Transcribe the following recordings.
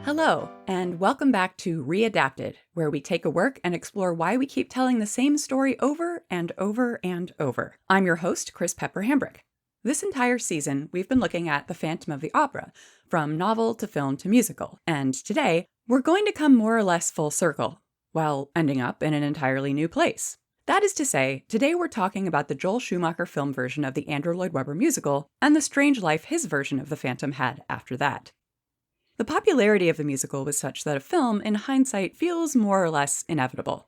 Hello, and welcome back to Readapted, where we take a work and explore why we keep telling the same story over and over and over. I'm your host, Chris Pepper Hambrick. This entire season, we've been looking at The Phantom of the Opera, from novel to film to musical, and today, we're going to come more or less full circle, while ending up in an entirely new place. That is to say, today we're talking about the Joel Schumacher film version of the Andrew Lloyd Webber musical, and the strange life his version of The Phantom had after that. The popularity of the musical was such that a film, in hindsight, feels more or less inevitable.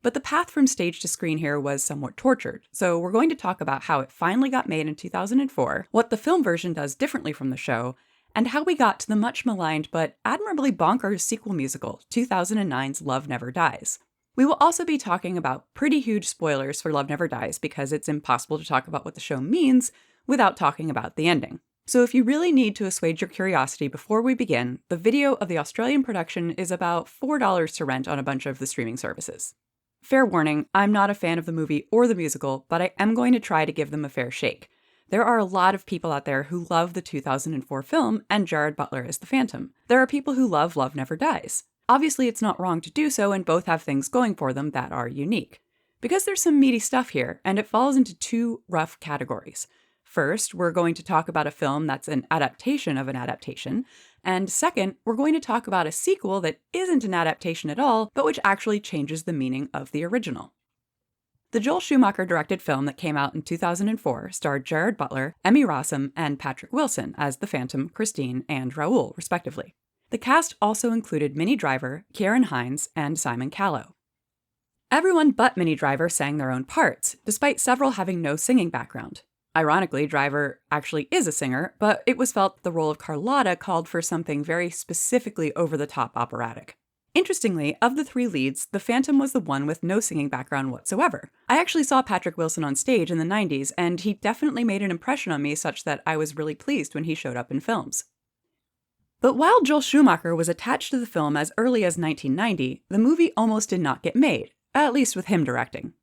But the path from stage to screen here was somewhat tortured, so we're going to talk about how it finally got made in 2004, what the film version does differently from the show, and how we got to the much maligned but admirably bonkers sequel musical, 2009's Love Never Dies. We will also be talking about pretty huge spoilers for Love Never Dies because it's impossible to talk about what the show means without talking about the ending. So if you really need to assuage your curiosity before we begin, the video of the Australian production is about $4 to rent on a bunch of the streaming services. Fair warning, I'm not a fan of the movie or the musical, but I am going to try to give them a fair shake. There are a lot of people out there who love the 2004 film and Gerard Butler as the Phantom. There are people who love Love Never Dies. Obviously, it's not wrong to do so, and both have things going for them that are unique. Because there's some meaty stuff here, and it falls into two rough categories. First, we're going to talk about a film that's an adaptation of an adaptation, and second, we're going to talk about a sequel that isn't an adaptation at all, but which actually changes the meaning of the original. The Joel Schumacher directed film that came out in 2004 starred Gerard Butler, Emmy Rossum, and Patrick Wilson as the Phantom, Christine, and Raoul, respectively. The cast also included Minnie Driver, Ciarán Hinds, and Simon Callow. Everyone but Minnie Driver sang their own parts, despite several having no singing background. Ironically, Driver actually is a singer, but it was felt that the role of Carlotta called for something very specifically over-the-top operatic. Interestingly, of the three leads, the Phantom was the one with no singing background whatsoever. I actually saw Patrick Wilson on stage in the 90s, and he definitely made an impression on me such that I was really pleased when he showed up in films. But while Joel Schumacher was attached to the film as early as 1990, the movie almost did not get made, at least with him directing.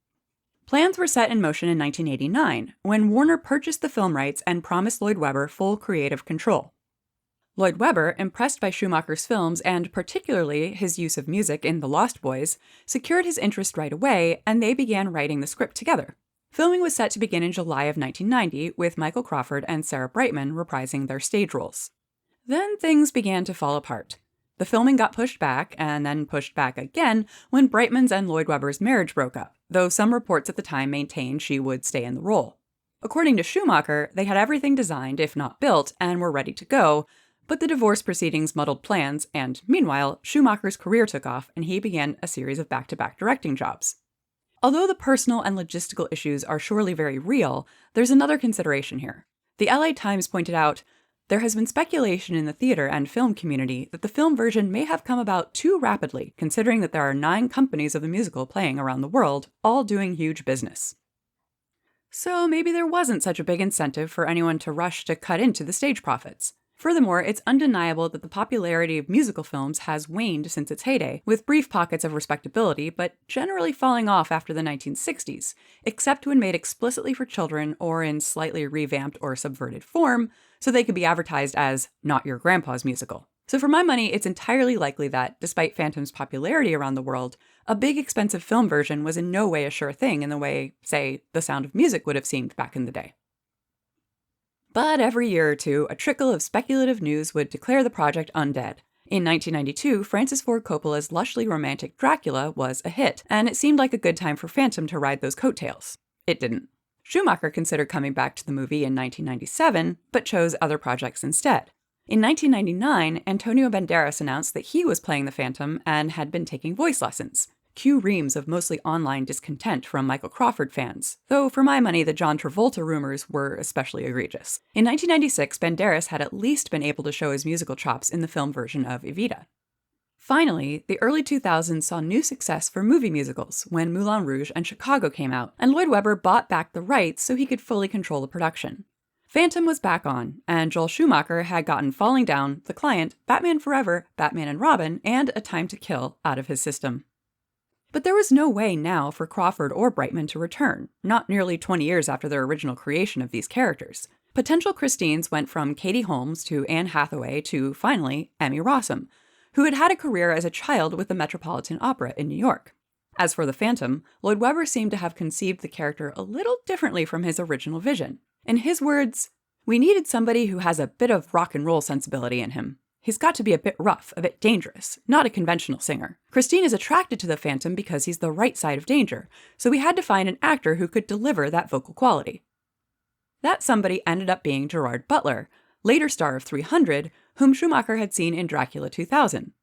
Plans were set in motion in 1989, when Warner purchased the film rights and promised Lloyd Webber full creative control. Lloyd Webber, impressed by Schumacher's films and particularly his use of music in The Lost Boys, secured his interest right away, and they began writing the script together. Filming was set to begin in July of 1990, with Michael Crawford and Sarah Brightman reprising their stage roles. Then things began to fall apart. The filming got pushed back, and then pushed back again when Brightman's and Lloyd Webber's marriage broke up, though some reports at the time maintained she would stay in the role. According to Schumacher, they had everything designed, if not built, and were ready to go, but the divorce proceedings muddled plans, and meanwhile, Schumacher's career took off and he began a series of back-to-back directing jobs. Although the personal and logistical issues are surely very real, there's another consideration here. The LA Times pointed out, "There has been speculation in the theater and film community that the film version may have come about too rapidly, considering that there are 9 companies of the musical playing around the world, all doing huge business." So maybe there wasn't such a big incentive for anyone to rush to cut into the stage profits. Furthermore, it's undeniable that the popularity of musical films has waned since its heyday, with brief pockets of respectability, but generally falling off after the 1960s, except when made explicitly for children or in slightly revamped or subverted form, so they could be advertised as not your grandpa's musical. So for my money, it's entirely likely that, despite Phantom's popularity around the world, a big expensive film version was in no way a sure thing in the way, say, The Sound of Music would have seemed back in the day. But every year or two, a trickle of speculative news would declare the project undead. In 1992, Francis Ford Coppola's lushly romantic Dracula was a hit, and it seemed like a good time for Phantom to ride those coattails. It didn't. Schumacher considered coming back to the movie in 1997, but chose other projects instead. In 1999, Antonio Banderas announced that he was playing the Phantom and had been taking voice lessons. Cue reams of mostly online discontent from Michael Crawford fans, though for my money the John Travolta rumors were especially egregious. In 1996, Banderas had at least been able to show his musical chops in the film version of Evita. Finally, the early 2000s saw new success for movie musicals when Moulin Rouge and Chicago came out, and Lloyd Webber bought back the rights so he could fully control the production. Phantom was back on, and Joel Schumacher had gotten Falling Down, The Client, Batman Forever, Batman and Robin, and A Time to Kill out of his system. But there was no way now for Crawford or Brightman to return, not nearly 20 years after their original creation of these characters. Potential Christines went from Katie Holmes to Anne Hathaway to, finally, Emmy Rossum, who had had a career as a child with the Metropolitan Opera in New York. As for the Phantom, Lloyd Webber seemed to have conceived the character a little differently from his original vision. In his words, "We needed somebody who has a bit of rock and roll sensibility in him. He's got to be a bit rough, a bit dangerous, not a conventional singer. Christine is attracted to the Phantom because he's the right side of danger, so we had to find an actor who could deliver that vocal quality." That somebody ended up being Gerard Butler, later star of 300, whom Schumacher had seen in Dracula 2000.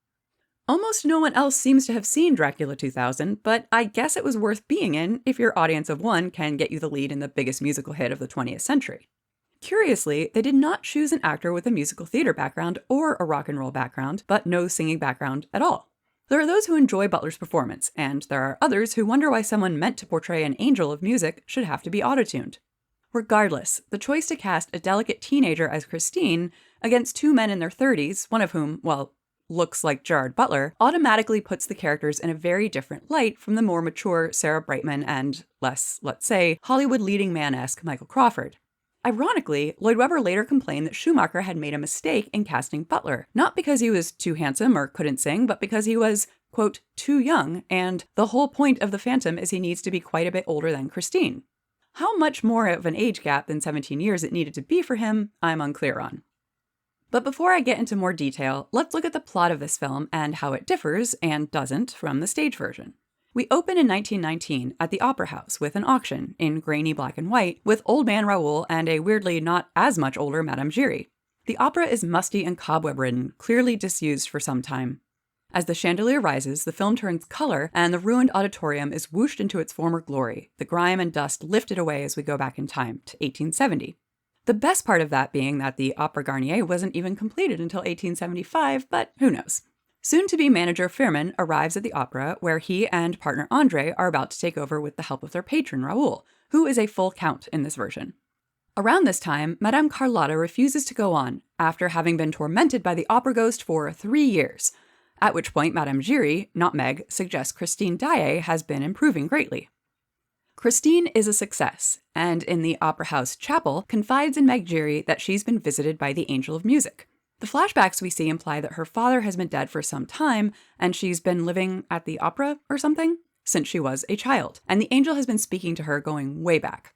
Almost no one else seems to have seen Dracula 2000, but I guess it was worth being in if your audience of one can get you the lead in the biggest musical hit of the 20th century. Curiously, they did not choose an actor with a musical theater background or a rock and roll background, but no singing background at all. There are those who enjoy Butler's performance, and there are others who wonder why someone meant to portray an angel of music should have to be autotuned. Regardless, the choice to cast a delicate teenager as Christine against two men in their 30s, one of whom, well, looks like Gerard Butler, automatically puts the characters in a very different light from the more mature Sarah Brightman and less, let's say, Hollywood leading man-esque Michael Crawford. Ironically, Lloyd Webber later complained that Schumacher had made a mistake in casting Butler, not because he was too handsome or couldn't sing, but because he was, quote, too young, and the whole point of the Phantom is he needs to be quite a bit older than Christine. How much more of an age gap than 17 years it needed to be for him, I'm unclear on. But before I get into more detail, let's look at the plot of this film and how it differs, and doesn't, from the stage version. We open in 1919 at the Opera House with an auction in grainy black and white with Old Man Raoul and a weirdly not as much older Madame Giry. The opera is musty and cobweb-ridden, clearly disused for some time. As the chandelier rises, the film turns color and the ruined auditorium is whooshed into its former glory, the grime and dust lifted away as we go back in time to 1870. The best part of that being that the Opera Garnier wasn't even completed until 1875, but who knows. Soon-to-be manager Firmin arrives at the opera, where he and partner André are about to take over with the help of their patron Raoul, who is a full count in this version. Around this time, Madame Carlotta refuses to go on, after having been tormented by the opera ghost for 3 years, at which point Madame Giry, not Meg, suggests Christine Daae has been improving greatly. Christine is a success, and in the Opera House chapel, confides in Meg Giry that she's been visited by the Angel of Music. The flashbacks we see imply that her father has been dead for some time, and she's been living at the opera or something since she was a child, and the angel has been speaking to her going way back.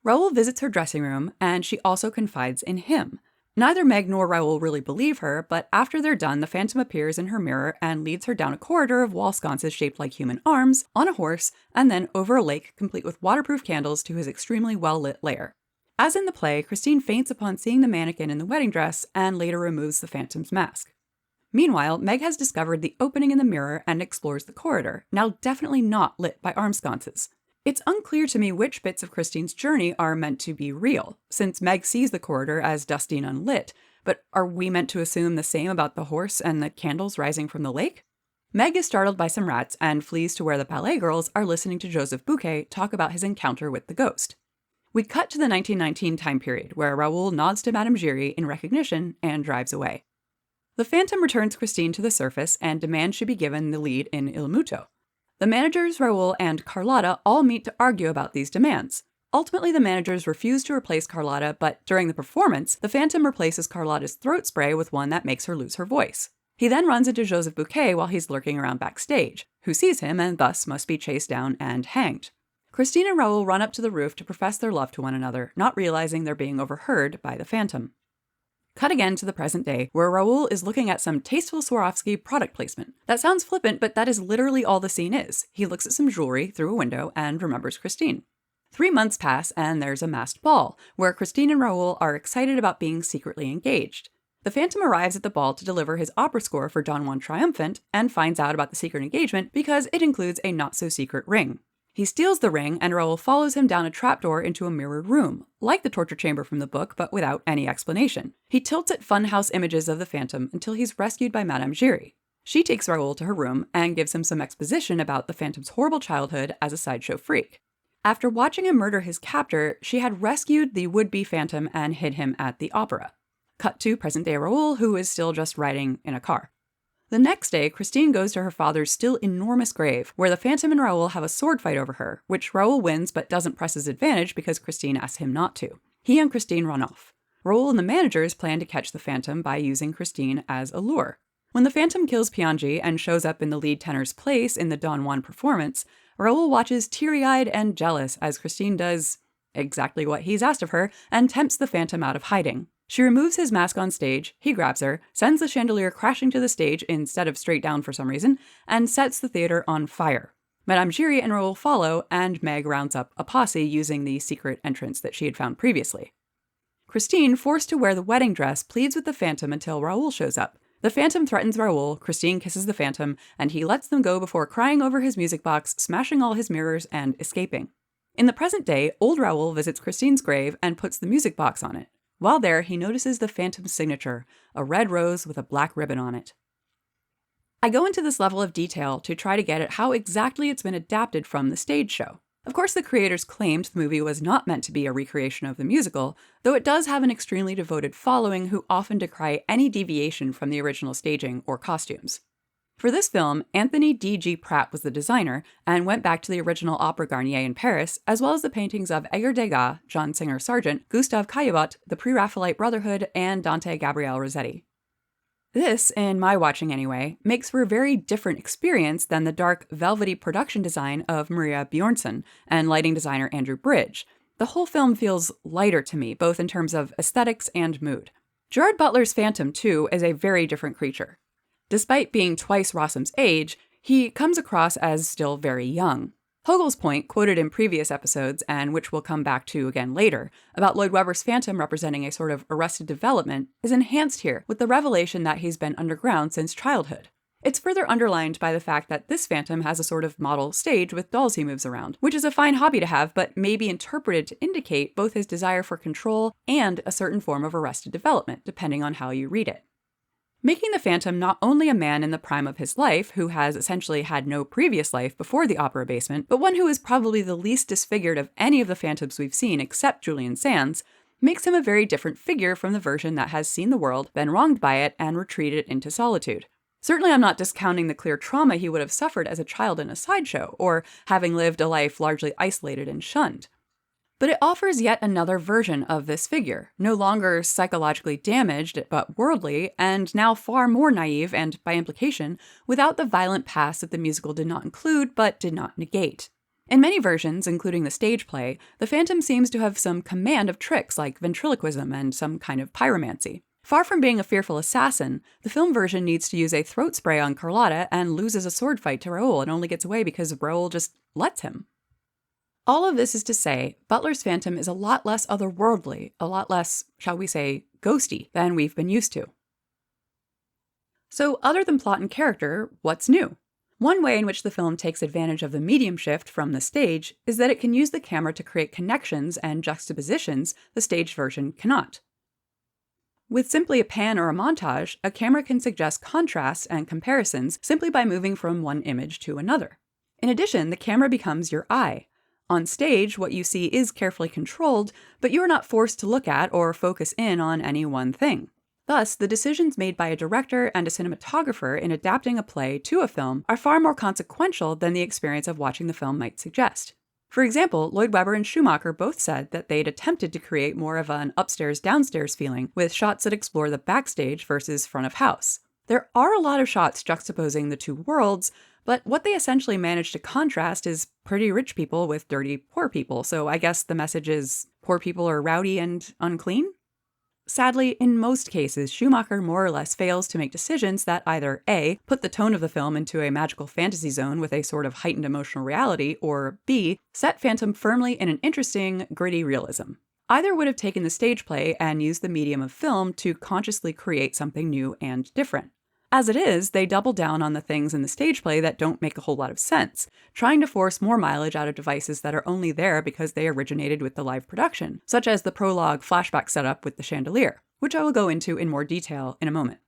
Raoul visits her dressing room, and she also confides in him. Neither Meg nor Raoul really believe her, but after they're done, the Phantom appears in her mirror and leads her down a corridor of wall sconces shaped like human arms, on a horse, and then over a lake complete with waterproof candles to his extremely well-lit lair. As in the play, Christine faints upon seeing the mannequin in the wedding dress and later removes the Phantom's mask. Meanwhile, Meg has discovered the opening in the mirror and explores the corridor, now definitely not lit by arm sconces. It's unclear to me which bits of Christine's journey are meant to be real, since Meg sees the corridor as dusty and unlit, but are we meant to assume the same about the horse and the candles rising from the lake? Meg is startled by some rats and flees to where the ballet girls are listening to Joseph Bouquet talk about his encounter with the ghost. We cut to the 1919 time period, where Raoul nods to Madame Giry in recognition and drives away. The Phantom returns Christine to the surface and demands she be given the lead in Il Muto. The managers, Raoul and Carlotta, all meet to argue about these demands. Ultimately, the managers refuse to replace Carlotta, but during the performance, the Phantom replaces Carlotta's throat spray with one that makes her lose her voice. He then runs into Joseph Bouquet while he's lurking around backstage, who sees him and thus must be chased down and hanged. Christine and Raoul run up to the roof to profess their love to one another, not realizing they're being overheard by the Phantom. Cut again to the present day, where Raoul is looking at some tasteful Swarovski product placement. That sounds flippant, but that is literally all the scene is. He looks at some jewelry through a window and remembers Christine. 3 months pass, and there's a masked ball, where Christine and Raoul are excited about being secretly engaged. The Phantom arrives at the ball to deliver his opera score for Don Juan Triumphant, and finds out about the secret engagement because it includes a not-so-secret ring. He steals the ring, and Raoul follows him down a trapdoor into a mirrored room, like the torture chamber from the book, but without any explanation. He tilts at funhouse images of the Phantom until he's rescued by Madame Giry. She takes Raoul to her room and gives him some exposition about the Phantom's horrible childhood as a sideshow freak. After watching him murder his captor, she had rescued the would-be Phantom and hid him at the opera. Cut to present-day Raoul, who is still just riding in a car. The next day, Christine goes to her father's still enormous grave, where the Phantom and Raoul have a sword fight over her, which Raoul wins but doesn't press his advantage because Christine asks him not to. He and Christine run off. Raoul and the managers plan to catch the Phantom by using Christine as a lure. When the Phantom kills Piangi and shows up in the lead tenor's place in the Don Juan performance, Raoul watches teary-eyed and jealous as Christine does exactly what he's asked of her and tempts the Phantom out of hiding. She removes his mask on stage, he grabs her, sends the chandelier crashing to the stage instead of straight down for some reason, and sets the theater on fire. Madame Giry and Raoul follow, and Meg rounds up a posse using the secret entrance that she had found previously. Christine, forced to wear the wedding dress, pleads with the Phantom until Raoul shows up. The Phantom threatens Raoul, Christine kisses the Phantom, and he lets them go before crying over his music box, smashing all his mirrors, and escaping. In the present day, old Raoul visits Christine's grave and puts the music box on it. While there, he notices the Phantom's signature, a red rose with a black ribbon on it. I go into this level of detail to try to get at how exactly it's been adapted from the stage show. Of course, the creators claimed the movie was not meant to be a recreation of the musical, though it does have an extremely devoted following who often decry any deviation from the original staging or costumes. For this film, Anthony D.G. Pratt was the designer and went back to the original Opera Garnier in Paris, as well as the paintings of Edgar Degas, John Singer Sargent, Gustave Caillebotte, the Pre-Raphaelite Brotherhood, and Dante Gabriel Rossetti. This, in my watching anyway, makes for a very different experience than the dark, velvety production design of Maria Bjornsson and lighting designer Andrew Bridge. The whole film feels lighter to me, both in terms of aesthetics and mood. Gerard Butler's Phantom, too, is a very different creature. Despite being twice Rossum's age, he comes across as still very young. Hogel's point, quoted in previous episodes, and which we'll come back to again later, about Lloyd Webber's Phantom representing a sort of arrested development, is enhanced here with the revelation that he's been underground since childhood. It's further underlined by the fact that this Phantom has a sort of model stage with dolls he moves around, which is a fine hobby to have, but may be interpreted to indicate both his desire for control and a certain form of arrested development, depending on how you read it. Making the Phantom not only a man in the prime of his life, who has essentially had no previous life before the opera basement, but one who is probably the least disfigured of any of the Phantoms we've seen except Julian Sands, makes him a very different figure from the version that has seen the world, been wronged by it, and retreated into solitude. Certainly I'm not discounting the clear trauma he would have suffered as a child in a sideshow, or having lived a life largely isolated and shunned. But it offers yet another version of this figure, no longer psychologically damaged, but worldly, and now far more naive and, by implication, without the violent past that the musical did not include but did not negate. In many versions, including the stage play, the Phantom seems to have some command of tricks like ventriloquism and some kind of pyromancy. Far from being a fearful assassin, the film version needs to use a throat spray on Carlotta and loses a sword fight to Raoul and only gets away because Raoul just lets him. All of this is to say, Butler's Phantom is a lot less otherworldly, a lot less, shall we say, ghosty than we've been used to. So, other than plot and character, what's new? One way in which the film takes advantage of the medium shift from the stage is that it can use the camera to create connections and juxtapositions the staged version cannot. With simply a pan or a montage, a camera can suggest contrasts and comparisons simply by moving from one image to another. In addition, the camera becomes your eye. On stage, what you see is carefully controlled, but you are not forced to look at or focus in on any one thing. Thus, the decisions made by a director and a cinematographer in adapting a play to a film are far more consequential than the experience of watching the film might suggest. For example, Lloyd Webber and Schumacher both said that they'd attempted to create more of an upstairs-downstairs feeling with shots that explore the backstage versus front of house. There are a lot of shots juxtaposing the two worlds, but what they essentially manage to contrast is pretty rich people with dirty poor people, so I guess the message is poor people are rowdy and unclean? Sadly, in most cases, Schumacher more or less fails to make decisions that either A, put the tone of the film into a magical fantasy zone with a sort of heightened emotional reality, or B, set Phantom firmly in an interesting, gritty realism. Either would have taken the stage play and used the medium of film to consciously create something new and different. As it is, they double down on the things in the stage play that don't make a whole lot of sense, trying to force more mileage out of devices that are only there because they originated with the live production, such as the prologue flashback setup with the chandelier, which I will go into in more detail in a moment.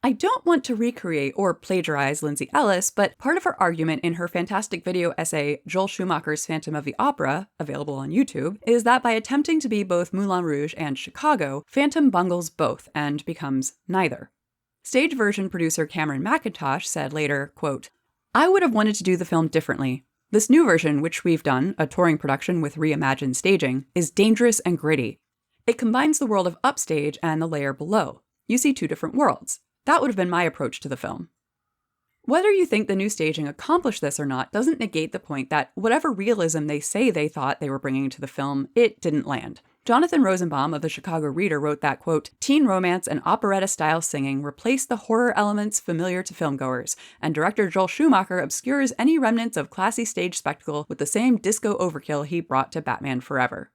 I don't want to recreate or plagiarize Lindsay Ellis, but part of her argument in her fantastic video essay, Joel Schumacher's Phantom of the Opera, available on YouTube, is that by attempting to be both Moulin Rouge and Chicago, Phantom bungles both and becomes neither. Stage version producer Cameron McIntosh said later, quote, "I would have wanted to do the film differently. This new version, which we've done, a touring production with reimagined staging, is dangerous and gritty. It combines the world of upstage and the layer below. You see two different worlds. That would have been my approach to the film. Whether you think the new staging accomplished this or not doesn't negate the point that whatever realism they say they thought they were bringing to the film, it didn't land. Jonathan Rosenbaum of the Chicago Reader wrote that, quote, "Teen romance and operetta-style singing replaced the horror elements familiar to filmgoers, and director Joel Schumacher obscures any remnants of classy stage spectacle with the same disco overkill he brought to Batman Forever."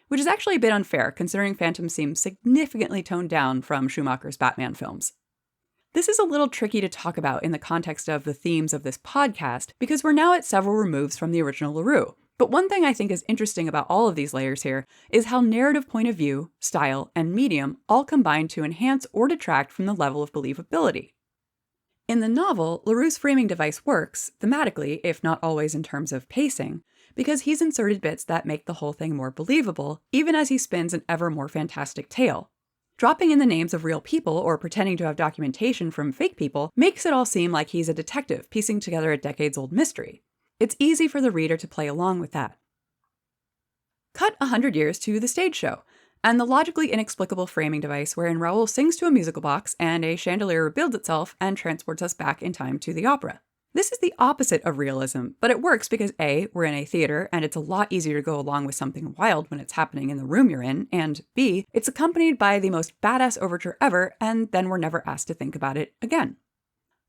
Which is actually a bit unfair, considering Phantom seems significantly toned down from Schumacher's Batman films. This is a little tricky to talk about in the context of the themes of this podcast, because we're now at several removes from the original LaRue. But one thing I think is interesting about all of these layers here is how narrative point of view, style, and medium all combine to enhance or detract from the level of believability. In the novel, LaRue's framing device works, thematically, if not always in terms of pacing, because he's inserted bits that make the whole thing more believable, even as he spins an ever more fantastic tale. Dropping in the names of real people or pretending to have documentation from fake people makes it all seem like he's a detective piecing together a decades-old mystery. It's easy for the reader to play along with that. Cut 100 years to the stage show, and the logically inexplicable framing device wherein Raoul sings to a musical box and a chandelier rebuilds itself and transports us back in time to the opera. This is the opposite of realism, but it works because A, we're in a theater and it's a lot easier to go along with something wild when it's happening in the room you're in, and B, it's accompanied by the most badass overture ever, and then we're never asked to think about it again.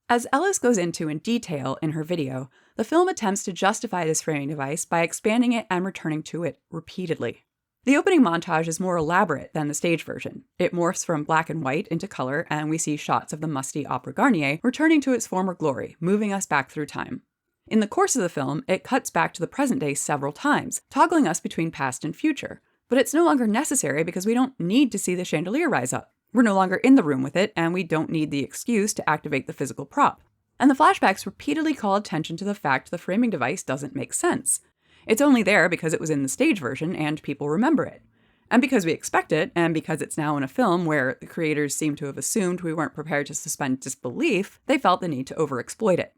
As Ellis goes into in detail in her video, the film attempts to justify this framing device by expanding it and returning to it repeatedly. The opening montage is more elaborate than the stage version. It morphs from black and white into color, and we see shots of the musty Opera Garnier returning to its former glory, moving us back through time. In the course of the film, it cuts back to the present day several times, toggling us between past and future. But it's no longer necessary because we don't need to see the chandelier rise up. We're no longer in the room with it, and we don't need the excuse to activate the physical prop. And the flashbacks repeatedly call attention to the fact the framing device doesn't make sense. It's only there because it was in the stage version and people remember it. And because we expect it, and because it's now in a film where the creators seem to have assumed we weren't prepared to suspend disbelief, they felt the need to overexploit it.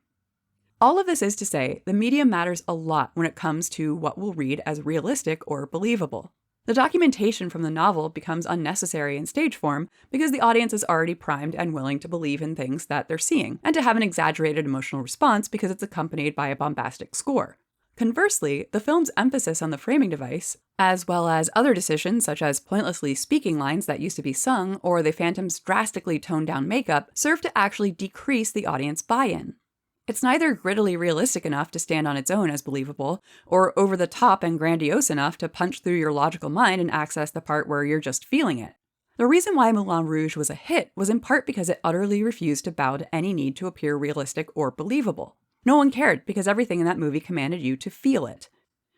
All of this is to say, the medium matters a lot when it comes to what we'll read as realistic or believable. The documentation from the novel becomes unnecessary in stage form because the audience is already primed and willing to believe in things that they're seeing, and to have an exaggerated emotional response because it's accompanied by a bombastic score. Conversely, the film's emphasis on the framing device, as well as other decisions such as pointlessly speaking lines that used to be sung or the Phantom's drastically toned-down makeup, serve to actually decrease the audience buy-in. It's neither grittily realistic enough to stand on its own as believable, or over-the-top and grandiose enough to punch through your logical mind and access the part where you're just feeling it. The reason why Moulin Rouge was a hit was in part because it utterly refused to bow to any need to appear realistic or believable. No one cared because everything in that movie commanded you to feel it.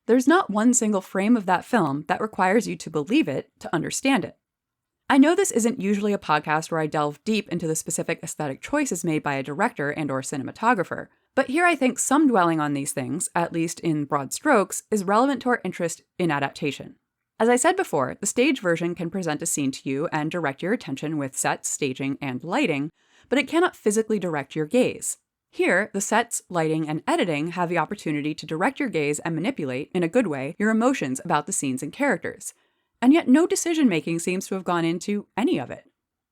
There's not one single frame of that film that requires you to believe it to understand it. I know this isn't usually a podcast where I delve deep into the specific aesthetic choices made by a director and/or cinematographer, but here I think some dwelling on these things, at least in broad strokes, is relevant to our interest in adaptation. As I said before, the stage version can present a scene to you and direct your attention with sets, staging, and lighting, but it cannot physically direct your gaze. Here, the sets, lighting, and editing have the opportunity to direct your gaze and manipulate, in a good way, your emotions about the scenes and characters. And yet no decision-making seems to have gone into any of it.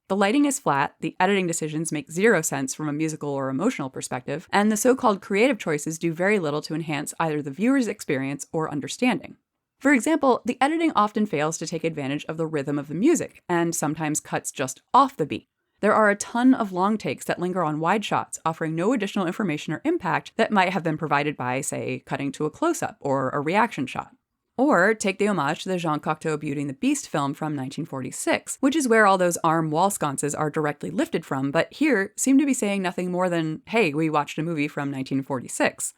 The lighting is flat, the editing decisions make zero sense from a musical or emotional perspective, and the so-called creative choices do very little to enhance either the viewer's experience or understanding. For example, the editing often fails to take advantage of the rhythm of the music, and sometimes cuts just off the beat. There are a ton of long takes that linger on wide shots, offering no additional information or impact that might have been provided by, say, cutting to a close-up or a reaction shot. Or take the homage to the Jean Cocteau Beauty and the Beast film from 1946, which is where all those arm wall sconces are directly lifted from, but here seem to be saying nothing more than, hey, we watched a movie from 1946.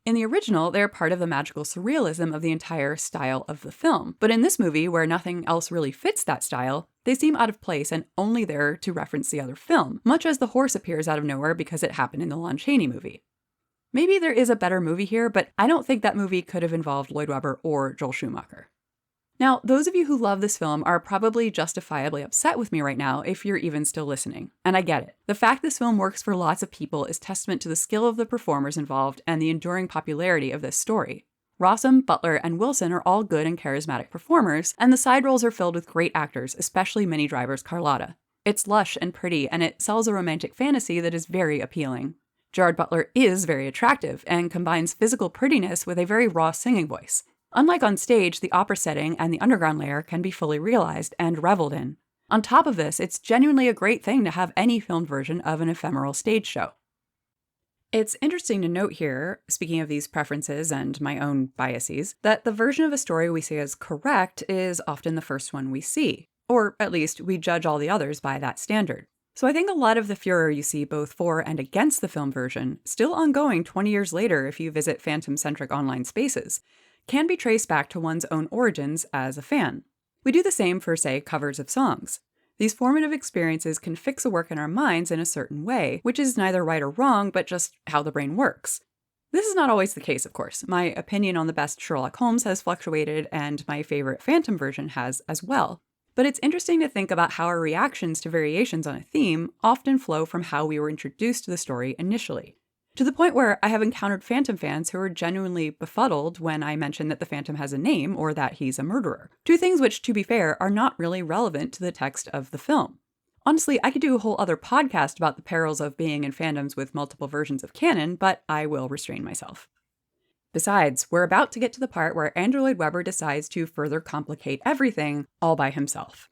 In the original, they're part of the magical surrealism of the entire style of the film. But in this movie, where nothing else really fits that style, they seem out of place and only there to reference the other film, much as the horse appears out of nowhere because it happened in the Lon Chaney movie. Maybe there is a better movie here, but I don't think that movie could have involved Lloyd Webber or Joel Schumacher. Now, those of you who love this film are probably justifiably upset with me right now if you're even still listening, and I get it. The fact this film works for lots of people is testament to the skill of the performers involved and the enduring popularity of this story. Rossum, Butler, and Wilson are all good and charismatic performers, and the side roles are filled with great actors, especially Minnie Driver's Carlotta. It's lush and pretty, and it sells a romantic fantasy that is very appealing. Gerard Butler is very attractive and combines physical prettiness with a very raw singing voice. Unlike on stage, the opera setting and the underground layer can be fully realized and reveled in. On top of this, it's genuinely a great thing to have any filmed version of an ephemeral stage show. It's interesting to note here, speaking of these preferences and my own biases, that the version of a story we see as correct is often the first one we see, or at least we judge all the others by that standard. So I think a lot of the furor you see both for and against the film version, still ongoing 20 years later if you visit Phantom-centric online spaces, can be traced back to one's own origins as a fan. We do the same for, say, covers of songs. These formative experiences can fix a work in our minds in a certain way, which is neither right or wrong, but just how the brain works. This is not always the case, of course. My opinion on the best Sherlock Holmes has fluctuated, and my favorite Phantom version has as well. But it's interesting to think about how our reactions to variations on a theme often flow from how we were introduced to the story initially. To the point where I have encountered Phantom fans who are genuinely befuddled when I mention that the Phantom has a name or that he's a murderer. Two things which, to be fair, are not really relevant to the text of the film. Honestly, I could do a whole other podcast about the perils of being in fandoms with multiple versions of canon, but I will restrain myself. Besides, we're about to get to the part where Andrew Lloyd Webber decides to further complicate everything all by himself.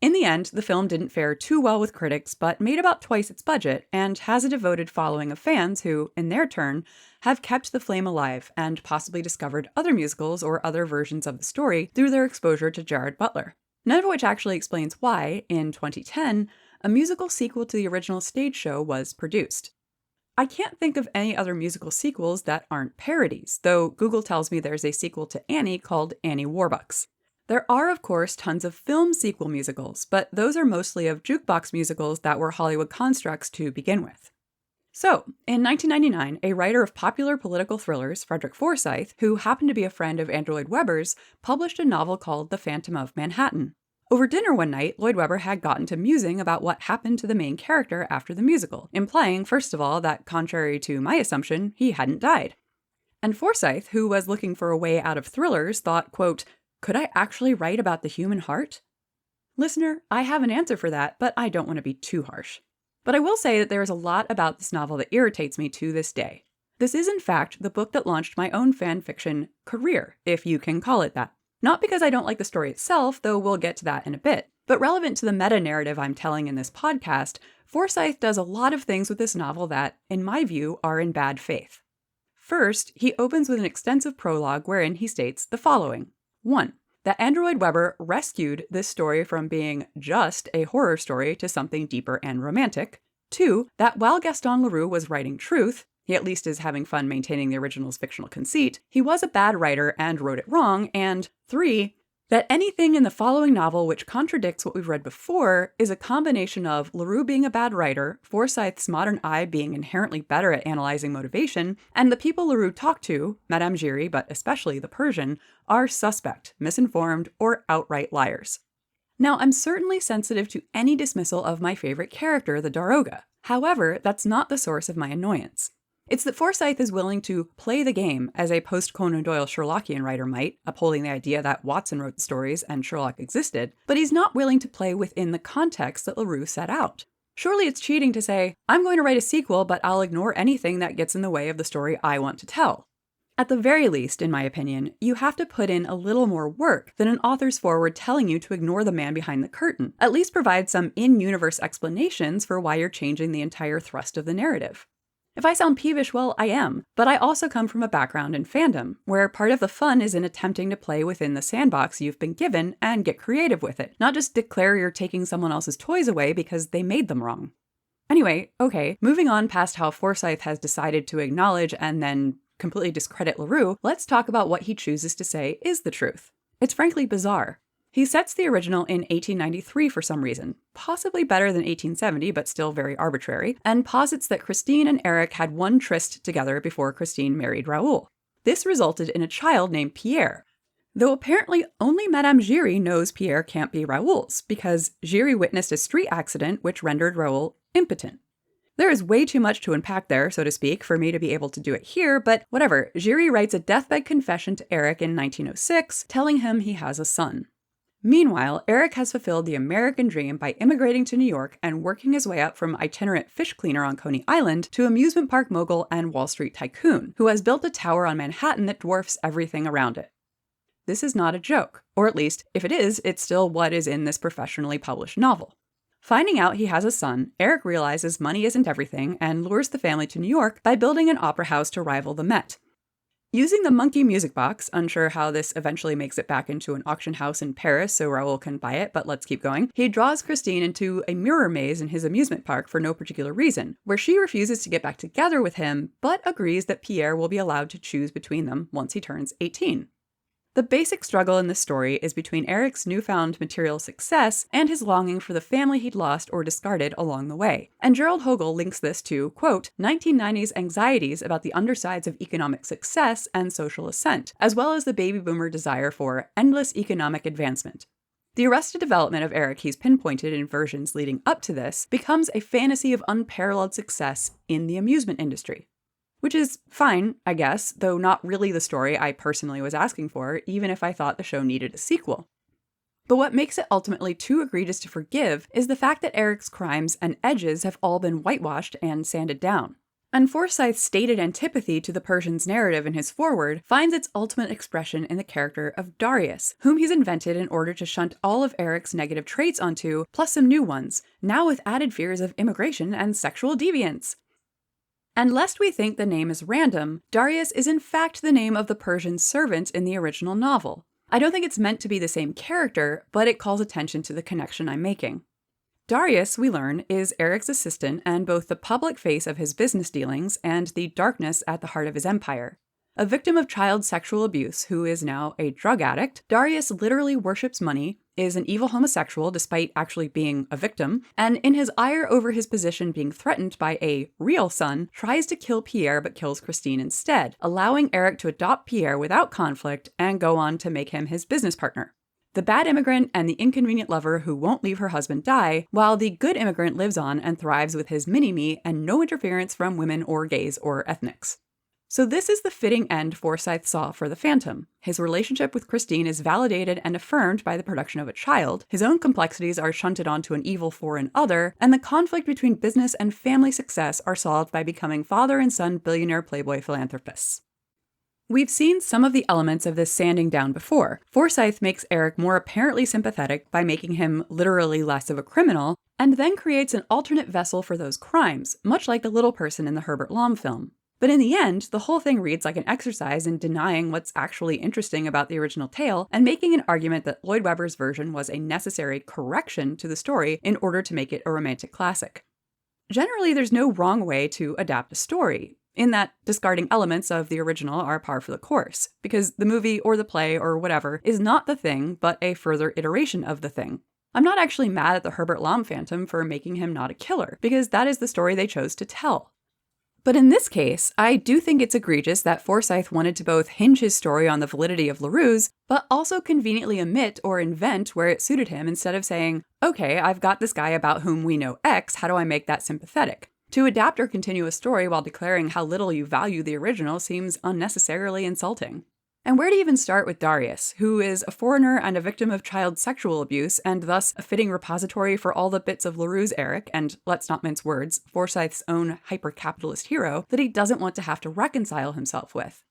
In the end, the film didn't fare too well with critics, but made about twice its budget, and has a devoted following of fans who, in their turn, have kept the flame alive and possibly discovered other musicals or other versions of the story through their exposure to Gerard Butler. None of which actually explains why, in 2010, a musical sequel to the original stage show was produced. I can't think of any other musical sequels that aren't parodies, though Google tells me there's a sequel to Annie called Annie Warbucks. There are, of course, tons of film sequel musicals, but those are mostly of jukebox musicals that were Hollywood constructs to begin with. So, in 1999, a writer of popular political thrillers, Frederick Forsyth, who happened to be a friend of Andrew Lloyd Webber's, published a novel called The Phantom of Manhattan. Over dinner one night, Lloyd Webber had gotten to musing about what happened to the main character after the musical, implying, first of all, that contrary to my assumption, he hadn't died. And Forsyth, who was looking for a way out of thrillers, thought, quote, "Could I actually write about the human heart?" Listener, I have an answer for that, but I don't want to be too harsh. But I will say that there is a lot about this novel that irritates me to this day. This is, in fact, the book that launched my own fan fiction career, if you can call it that. Not because I don't like the story itself, though we'll get to that in a bit, but relevant to the meta-narrative I'm telling in this podcast, Forsyth does a lot of things with this novel that, in my view, are in bad faith. First, he opens with an extensive prologue wherein he states the following. 1. That Andrew Lloyd Webber rescued this story from being just a horror story to something deeper and romantic. 2. That while Gaston Leroux was writing truth, he at least is having fun maintaining the original's fictional conceit, he was a bad writer and wrote it wrong. And 3. That anything in the following novel which contradicts what we've read before is a combination of Leroux being a bad writer, Forsyth's modern eye being inherently better at analyzing motivation, and the people Leroux talked to, Madame Giry, but especially the Persian, are suspect, misinformed, or outright liars. Now, I'm certainly sensitive to any dismissal of my favorite character, the Daroga. However, that's not the source of my annoyance. It's that Forsyth is willing to play the game as a post-Conan Doyle Sherlockian writer might, upholding the idea that Watson wrote the stories and Sherlock existed, but he's not willing to play within the context that Leroux set out. Surely it's cheating to say, I'm going to write a sequel, but I'll ignore anything that gets in the way of the story I want to tell. At the very least, in my opinion, you have to put in a little more work than an author's foreword telling you to ignore the man behind the curtain. At least provide some in-universe explanations for why you're changing the entire thrust of the narrative. If I sound peevish, well, I am, but I also come from a background in fandom, where part of the fun is in attempting to play within the sandbox you've been given and get creative with it, not just declare you're taking someone else's toys away because they made them wrong. Anyway, okay, moving on past how Forsyth has decided to acknowledge and then completely discredit Leroux, let's talk about what he chooses to say is the truth. It's frankly bizarre. He sets the original in 1893 for some reason, possibly better than 1870, but still very arbitrary, and posits that Christine and Eric had one tryst together before Christine married Raoul. This resulted in a child named Pierre, though apparently only Madame Giry knows Pierre can't be Raoul's, because Giry witnessed a street accident which rendered Raoul impotent. There is way too much to unpack there, so to speak, for me to be able to do it here, but whatever. Giry writes a deathbed confession to Eric in 1906, telling him he has a son. Meanwhile, Eric has fulfilled the American dream by immigrating to New York and working his way up from itinerant fish cleaner on Coney Island to amusement park mogul and Wall Street tycoon, who has built a tower on Manhattan that dwarfs everything around it. This is not a joke, or at least, if it is, it's still what is in this professionally published novel. Finding out he has a son, Eric realizes money isn't everything and lures the family to New York by building an opera house to rival the Met. Using the monkey music box, unsure how this eventually makes it back into an auction house in Paris so Raoul can buy it, but let's keep going, he draws Christine into a mirror maze in his amusement park for no particular reason, where she refuses to get back together with him, but agrees that Pierre will be allowed to choose between them once he turns 18. The basic struggle in this story is between Eric's newfound material success and his longing for the family he'd lost or discarded along the way. And Gerald Hogel links this to, quote, 1990s anxieties about the undersides of economic success and social ascent, as well as the baby boomer desire for endless economic advancement. The arrested development of Eric he's pinpointed in versions leading up to this becomes a fantasy of unparalleled success in the amusement industry. Which is fine, I guess, though not really the story I personally was asking for, even if I thought the show needed a sequel. But what makes it ultimately too egregious to forgive is the fact that Eric's crimes and edges have all been whitewashed and sanded down. And Forsyth's stated antipathy to the Persian's narrative in his foreword finds its ultimate expression in the character of Darius, whom he's invented in order to shunt all of Eric's negative traits onto, plus some new ones, now with added fears of immigration and sexual deviance. And lest we think the name is random, Darius is in fact the name of the Persian servant in the original novel. I don't think it's meant to be the same character, but it calls attention to the connection I'm making. Darius, we learn, is Eric's assistant and both the public face of his business dealings and the darkness at the heart of his empire. A victim of child sexual abuse who is now a drug addict, Darius literally worships money, is an evil homosexual despite actually being a victim, and in his ire over his position being threatened by a real son, tries to kill Pierre but kills Christine instead, allowing Eric to adopt Pierre without conflict and go on to make him his business partner. The bad immigrant and the inconvenient lover who won't leave her husband die, while the good immigrant lives on and thrives with his mini-me and no interference from women or gays or ethnics. So this is the fitting end Forsyth saw for the Phantom. His relationship with Christine is validated and affirmed by the production of a child, his own complexities are shunted onto an evil foreign other, and the conflict between business and family success are solved by becoming father and son billionaire playboy philanthropists. We've seen some of the elements of this sanding down before. Forsyth makes Eric more apparently sympathetic by making him literally less of a criminal, and then creates an alternate vessel for those crimes, much like the little person in the Herbert Lom film. But in the end, the whole thing reads like an exercise in denying what's actually interesting about the original tale and making an argument that Lloyd Webber's version was a necessary correction to the story in order to make it a romantic classic. Generally, there's no wrong way to adapt a story, in that discarding elements of the original are par for the course, because the movie or the play or whatever is not the thing, but a further iteration of the thing. I'm not actually mad at the Herbert Lom Phantom for making him not a killer, because that is the story they chose to tell. But in this case, I do think it's egregious that Forsyth wanted to both hinge his story on the validity of LaRue's, but also conveniently omit or invent where it suited him instead of saying, okay, I've got this guy about whom we know X, how do I make that sympathetic? To adapt or continue a story while declaring how little you value the original seems unnecessarily insulting. And where to even start with Darius, who is a foreigner and a victim of child sexual abuse, and thus a fitting repository for all the bits of LaRue's Eric, and let's not mince words, Forsyth's own hyper-capitalist hero, that he doesn't want to have to reconcile himself with.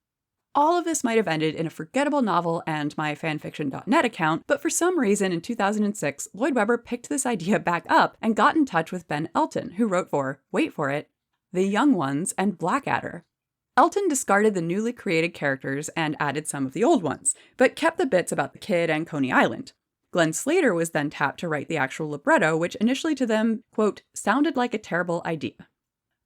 All of this might have ended in a forgettable novel and my fanfiction.net account, but for some reason in 2006, Lloyd Webber picked this idea back up and got in touch with Ben Elton, who wrote for, wait for it, The Young Ones and Blackadder. Elton discarded the newly created characters and added some of the old ones, but kept the bits about the kid and Coney Island. Glenn Slater was then tapped to write the actual libretto, which initially to them, quote, sounded like a terrible idea.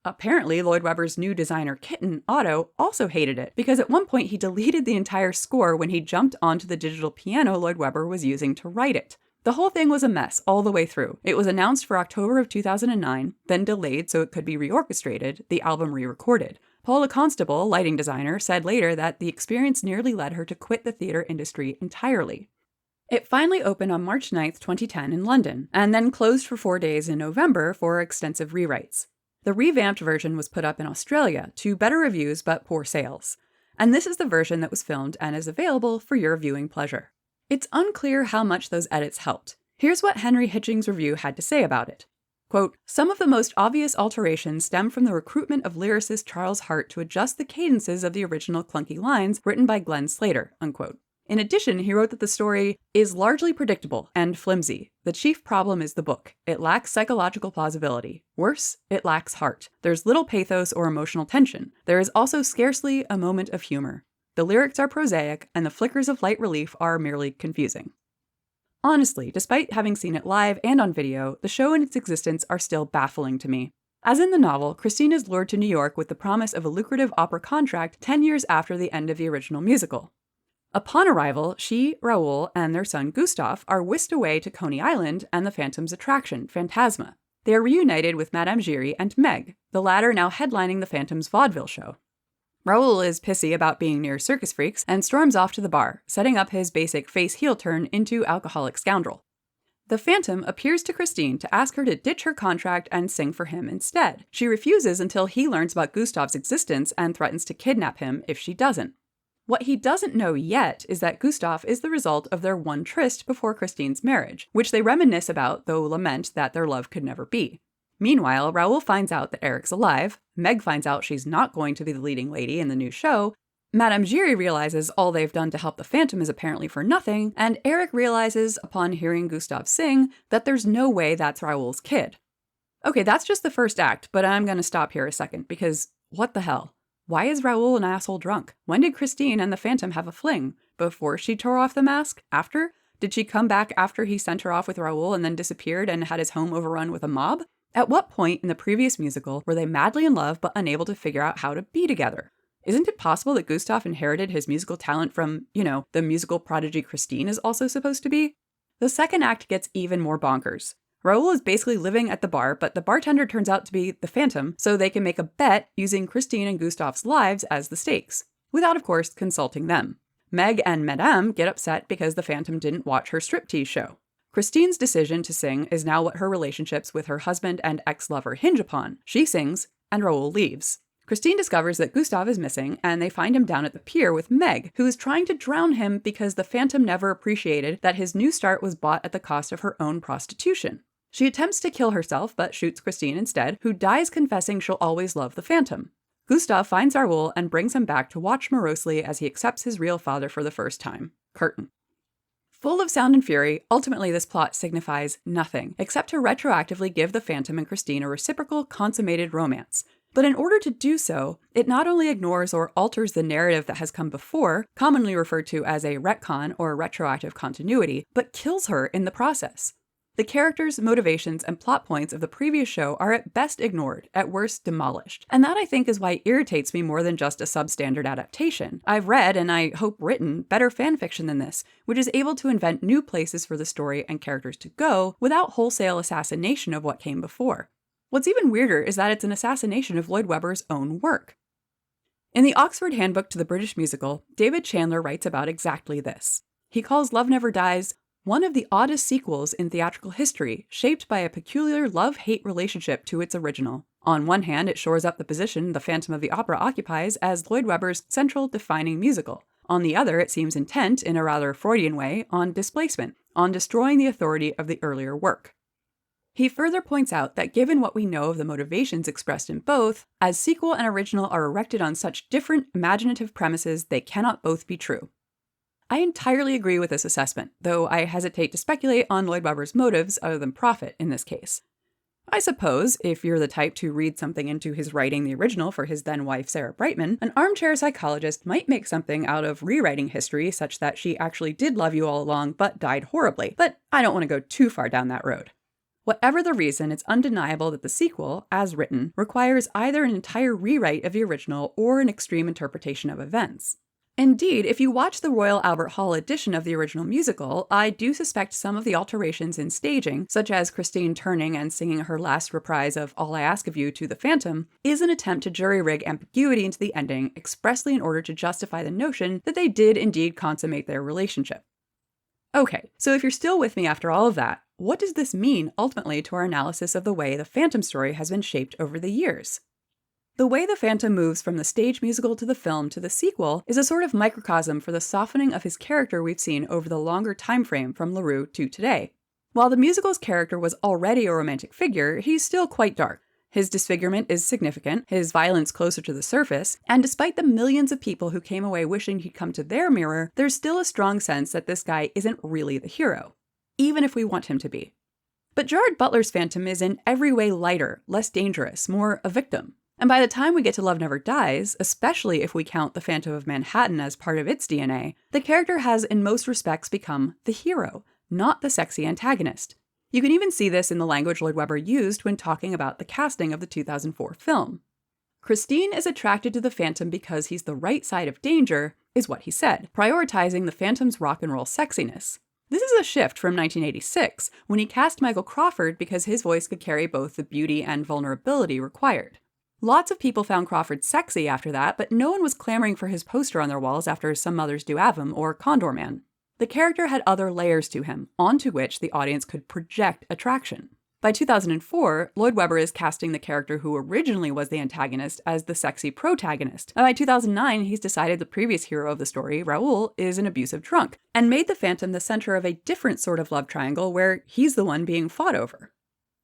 Apparently, Lloyd Webber's new designer kitten, Otto, also hated it, because at one point he deleted the entire score when he jumped onto the digital piano Lloyd Webber was using to write it. The whole thing was a mess all the way through. It was announced for October of 2009, then delayed so it could be reorchestrated, the album re-recorded. Paula Constable, lighting designer, said later that the experience nearly led her to quit the theater industry entirely. It finally opened on March 9, 2010 in London, and then closed for 4 days in November for extensive rewrites. The revamped version was put up in Australia to better reviews but poor sales. And this is the version that was filmed and is available for your viewing pleasure. It's unclear how much those edits helped. Here's what Henry Hitchings' review had to say about it. Quote, "Some of the most obvious alterations stem from the recruitment of lyricist Charles Hart to adjust the cadences of the original clunky lines written by Glenn Slater," unquote. In addition, he wrote that the story is largely predictable and flimsy. The chief problem is the book. It lacks psychological plausibility. Worse, it lacks heart. There's little pathos or emotional tension. There is also scarcely a moment of humor. The lyrics are prosaic, and the flickers of light relief are merely confusing. Honestly, despite having seen it live and on video, the show and its existence are still baffling to me. As in the novel, Christine is lured to New York with the promise of a lucrative opera contract 10 years after the end of the original musical. Upon arrival, she, Raoul, and their son Gustave are whisked away to Coney Island and the Phantom's attraction, Phantasma. They are reunited with Madame Giry and Meg, the latter now headlining the Phantom's vaudeville show. Raoul is pissy about being near circus freaks and storms off to the bar, setting up his basic face-heel turn into alcoholic scoundrel. The Phantom appears to Christine to ask her to ditch her contract and sing for him instead. She refuses until he learns about Gustave's existence and threatens to kidnap him if she doesn't. What he doesn't know yet is that Gustave is the result of their one tryst before Christine's marriage, which they reminisce about, though lament that their love could never be. Meanwhile, Raoul finds out that Eric's alive, Meg finds out she's not going to be the leading lady in the new show, Madame Giry realizes all they've done to help the Phantom is apparently for nothing, and Eric realizes, upon hearing Gustave sing, that there's no way that's Raoul's kid. Okay, that's just the first act, but I'm gonna stop here a second, because what the hell? Why is Raoul an asshole drunk? When did Christine and the Phantom have a fling? Before she tore off the mask? After? Did she come back after he sent her off with Raoul and then disappeared and had his home overrun with a mob? At what point in the previous musical were they madly in love but unable to figure out how to be together? Isn't it possible that Gustave inherited his musical talent from, the musical prodigy Christine is also supposed to be? The second act gets even more bonkers. Raoul is basically living at the bar, but the bartender turns out to be the Phantom, so they can make a bet using Christine and Gustave's lives as the stakes, without, of course, consulting them. Meg and Madame get upset because the Phantom didn't watch her striptease show. Christine's decision to sing is now what her relationships with her husband and ex-lover hinge upon. She sings, and Raoul leaves. Christine discovers that Gustave is missing, and they find him down at the pier with Meg, who is trying to drown him because the Phantom never appreciated that his new start was bought at the cost of her own prostitution. She attempts to kill herself, but shoots Christine instead, who dies confessing she'll always love the Phantom. Gustave finds Raoul and brings him back to watch morosely as he accepts his real father for the first time. Curtain. Full of sound and fury, ultimately this plot signifies nothing, except to retroactively give the Phantom and Christine a reciprocal, consummated romance. But in order to do so, it not only ignores or alters the narrative that has come before, commonly referred to as a retcon or retroactive continuity, but kills her in the process. The characters, motivations, and plot points of the previous show are at best ignored, at worst demolished. And that, I think, is why it irritates me more than just a substandard adaptation. I've read, and I hope written, better fanfiction than this, which is able to invent new places for the story and characters to go without wholesale assassination of what came before. What's even weirder is that it's an assassination of Lloyd Webber's own work. In the Oxford Handbook to the British Musical, David Chandler writes about exactly this. He calls Love Never Dies one of the oddest sequels in theatrical history, shaped by a peculiar love-hate relationship to its original. On one hand, it shores up the position The Phantom of the Opera occupies as Lloyd Webber's central defining musical. On the other, it seems intent, in a rather Freudian way, on displacement, on destroying the authority of the earlier work. He further points out that given what we know of the motivations expressed in both, as sequel and original are erected on such different imaginative premises, they cannot both be true. I entirely agree with this assessment, though I hesitate to speculate on Lloyd Webber's motives other than profit in this case. I suppose, if you're the type to read something into his writing the original for his then-wife Sarah Brightman, an armchair psychologist might make something out of rewriting history such that she actually did love you all along but died horribly, but I don't want to go too far down that road. Whatever the reason, it's undeniable that the sequel, as written, requires either an entire rewrite of the original or an extreme interpretation of events. Indeed, if you watch the Royal Albert Hall edition of the original musical, I do suspect some of the alterations in staging, such as Christine turning and singing her last reprise of All I Ask of You to the Phantom, is an attempt to jury-rig ambiguity into the ending expressly in order to justify the notion that they did indeed consummate their relationship. Okay, so if you're still with me after all of that, what does this mean ultimately to our analysis of the way the Phantom story has been shaped over the years? The way the Phantom moves from the stage musical to the film to the sequel is a sort of microcosm for the softening of his character we've seen over the longer time frame from LaRue to today. While the musical's character was already a romantic figure, he's still quite dark. His disfigurement is significant, his violence closer to the surface, and despite the millions of people who came away wishing he'd come to their mirror, there's still a strong sense that this guy isn't really the hero, even if we want him to be. But Gerard Butler's Phantom is in every way lighter, less dangerous, more a victim. And by the time we get to Love Never Dies, especially if we count the Phantom of Manhattan as part of its DNA, the character has in most respects become the hero, not the sexy antagonist. You can even see this in the language Lloyd Webber used when talking about the casting of the 2004 film. Christine is attracted to the Phantom because he's the right side of danger, is what he said, prioritizing the Phantom's rock and roll sexiness. This is a shift from 1986, when he cast Michael Crawford because his voice could carry both the beauty and vulnerability required. Lots of people found Crawford sexy after that, but no one was clamoring for his poster on their walls after Some Mothers Do Have 'Em or Condor Man. The character had other layers to him, onto which the audience could project attraction. By 2004, Lloyd Webber is casting the character who originally was the antagonist as the sexy protagonist. And by 2009, he's decided the previous hero of the story, Raoul, is an abusive drunk, and made the Phantom the center of a different sort of love triangle where he's the one being fought over.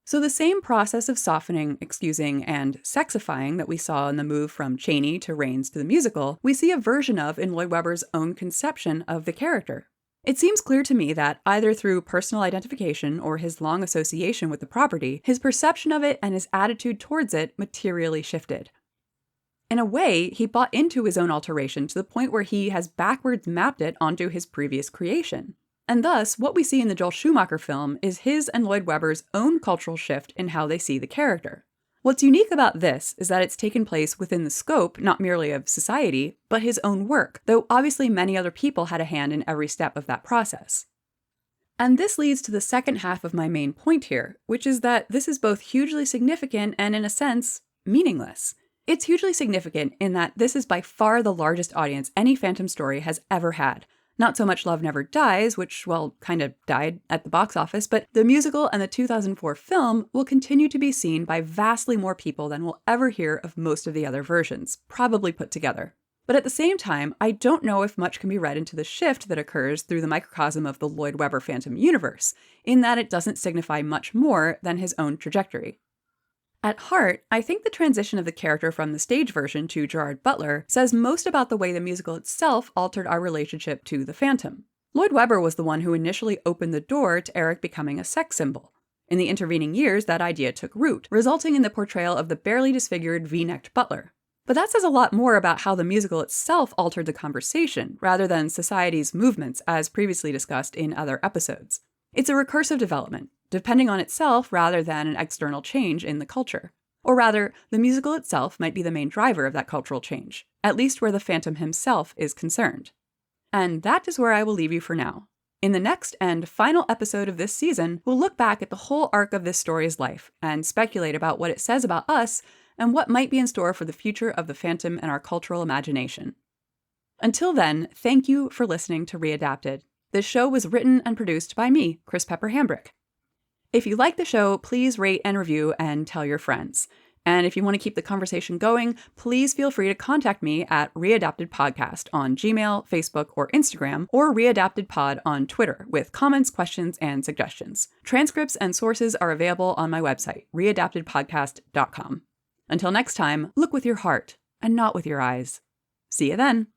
So the same process of softening, excusing, and sexifying that we saw in the move from Chaney to Rains to the musical, we see a version of in Lloyd Webber's own conception of the character. It seems clear to me that, either through personal identification or his long association with the property, his perception of it and his attitude towards it materially shifted. In a way, he bought into his own alteration to the point where he has backwards mapped it onto his previous creation. And thus, what we see in the Joel Schumacher film is his and Lloyd Webber's own cultural shift in how they see the character. What's unique about this is that it's taken place within the scope, not merely of society, but his own work, though obviously many other people had a hand in every step of that process. And this leads to the second half of my main point here, which is that this is both hugely significant and, in a sense, meaningless. It's hugely significant in that this is by far the largest audience any Phantom story has ever had. Not so much Love Never Dies, which, well, kind of died at the box office, but the musical and the 2004 film will continue to be seen by vastly more people than we'll ever hear of most of the other versions, probably put together. But at the same time, I don't know if much can be read into the shift that occurs through the microcosm of the Lloyd Webber Phantom universe, in that it doesn't signify much more than his own trajectory. At heart, I think the transition of the character from the stage version to Gerard Butler says most about the way the musical itself altered our relationship to the Phantom. Lloyd Webber was the one who initially opened the door to Eric becoming a sex symbol. In the intervening years, that idea took root, resulting in the portrayal of the barely disfigured V-necked butler. But that says a lot more about how the musical itself altered the conversation, rather than society's movements, as previously discussed in other episodes. It's a recursive development, depending on itself rather than an external change in the culture. Or rather, the musical itself might be the main driver of that cultural change, at least where the Phantom himself is concerned. And that is where I will leave you for now. In the next and final episode of this season, we'll look back at the whole arc of this story's life and speculate about what it says about us and what might be in store for the future of the Phantom and our cultural imagination. Until then, thank you for listening to Readapted. This show was written and produced by me, Chris Pepper Hambrick. If you like the show, please rate and review and tell your friends. And if you want to keep the conversation going, please feel free to contact me at readaptedpodcast on Gmail, Facebook, or Instagram, or readaptedpod on Twitter with comments, questions, and suggestions. Transcripts and sources are available on my website, readaptedpodcast.com. Until next time, look with your heart and not with your eyes. See you then.